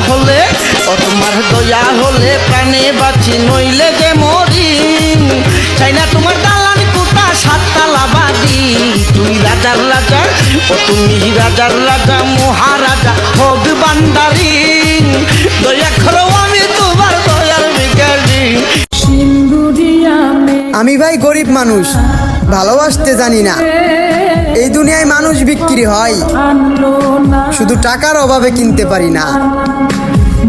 হলে ও তোমার দয়া হলে প্রাণে বাঁচি নইলে যে মরি চাই না তোমার দালান কোটা সাততলা বাড়ি তুই রাজার রাজা ও তুমি রাজার রাজা মহারাজা ভোগ বান্দারি দয়া করো আমি তোমার দয়ার ভিখারি। আমি ভাই গরিব মানুষ, ভালোবাসতে জানি না। এই দুনিয়ায় মানুষ বিক্রি হয়, শুধু টাকার অভাবে কিনতে পারি না।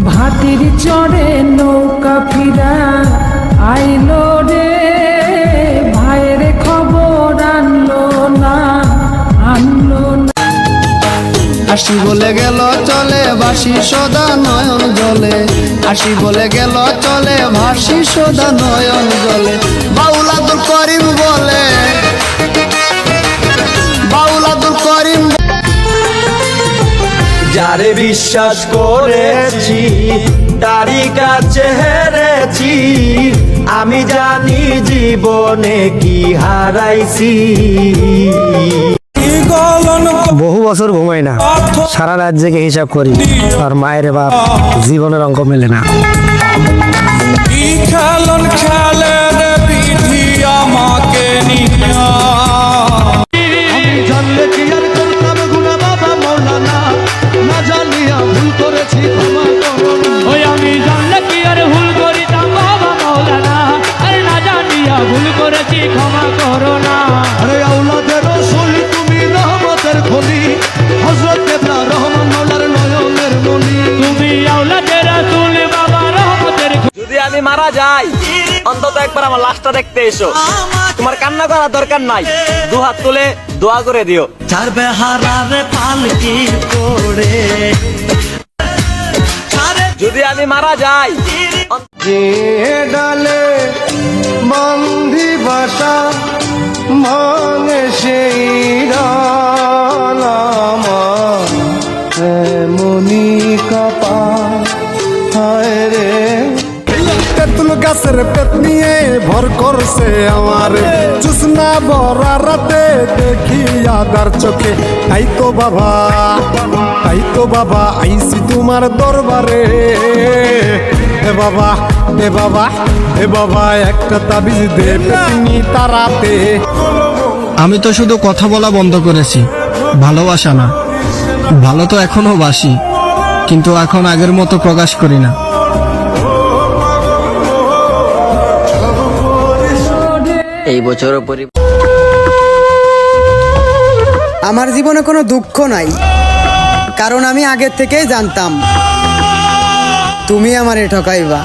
ভাতির চড়ে নৌকা ফিরা আইলো রে, ভাইয়ের খবর আনলো না। আসি বলে গেল চলে বাসি সদা নয়ন জলে, আসি বলে গেল চলে ভাসি সদা নয়ন জলে। বাউল আব্দুল করিম বলে, বাউল আব্দুল করিম যারে বিশ্বাস করেছি তারই কাছে হেরেছি, আমি জানি জীবনে কি হারাইছি। বহু বছর ঘুমাই না, সারা রাত জেগে হিসাব করি, আর মায়ের বাপ জীবনের অঙ্ক মেলে না। ক্ষমা করো না। আরে আওলাদের রাসূল তুমি রহমতের খনি, হযরত ইব্রাহিম রহমান মাওলার নয়নের মনি। তুমি আওলাদের রাসূল বাবা রহমতের। যদি আমি মারা যাই অন্তত একবার আমার লাশটা দেখতে এসো। তোমার কান্না করার দরকার নাই, দুহাত তুলে দোয়া করে দিও। চার বেহারারে পালকি করে যদি আমি মারা যাই যে ডালে বন্ধি বাসা মনে সেই মনি কাপা হায় রে। তেঁতুল গাছের পেট নিয়ে ভর করছে আমার, জুসনা বরা রাতে দেখি আদার চোখে। তাই তো বাবা, তাই তো বাবা আইছি তোমার দরবারে। এ বাবা, এ বাবা, এ বাবা একটা তাবিজ দে পেতনি তারাতে। আমি তো শুধু কথা বলা বন্ধ করেছি, ভালোবাসা না। ভালো তো এখনো বাসি, কিন্তু এখন আগের মতো প্রকাশ করি না। এই বছর আমার জীবনে কোনো দুঃখ নাই, কারণ আমি আগের থেকেই জানতাম তুমি আমারে ঠকাইবা।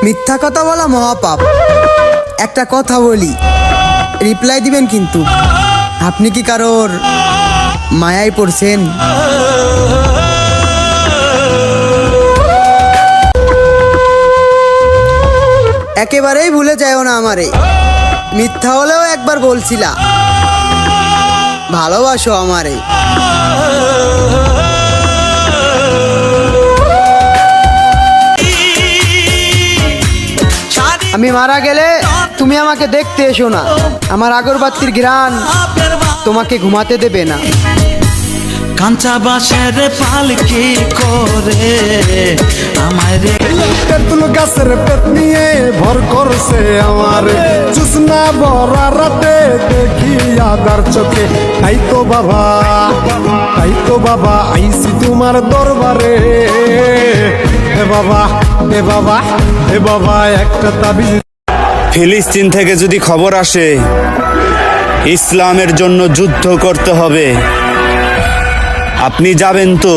মিথ্যা কথা বলা মহাপাপ। একটা কথা বলি, রিপ্লাই দিবেন কিন্তু। আপনি কি কারোর মায়ায় পড়ছেন? একেবারেই ভুলে যাও না আমারে। মিথ্যা হলেও একবার বলছিলা ভালোবাসো আমারে। আমি মারা গেলে তুমি আমাকে দেখতে এসো না, আমার আগরবাতির ঘ্রাণ তোমাকে ঘুমাতে দেবে না। কাঁচা বাঁশের পালকি করে আমায় রে। তেঁতুল গাছের পেট নিয়ে ভর করছে আমার, জুসনা বরা রাতে দেখি আদার চোখে। তাই তো বাবা, তাই তো বাবা আইছি তোমার দরবারে। এ বাবা, এ বাবা, এ বাবা একটা তাবিজ। ফিলিস্তিন থেকে যদি খবর আসে ইসলামের জন্য যুদ্ধ করতে হবে, আপনি যাবেন তো?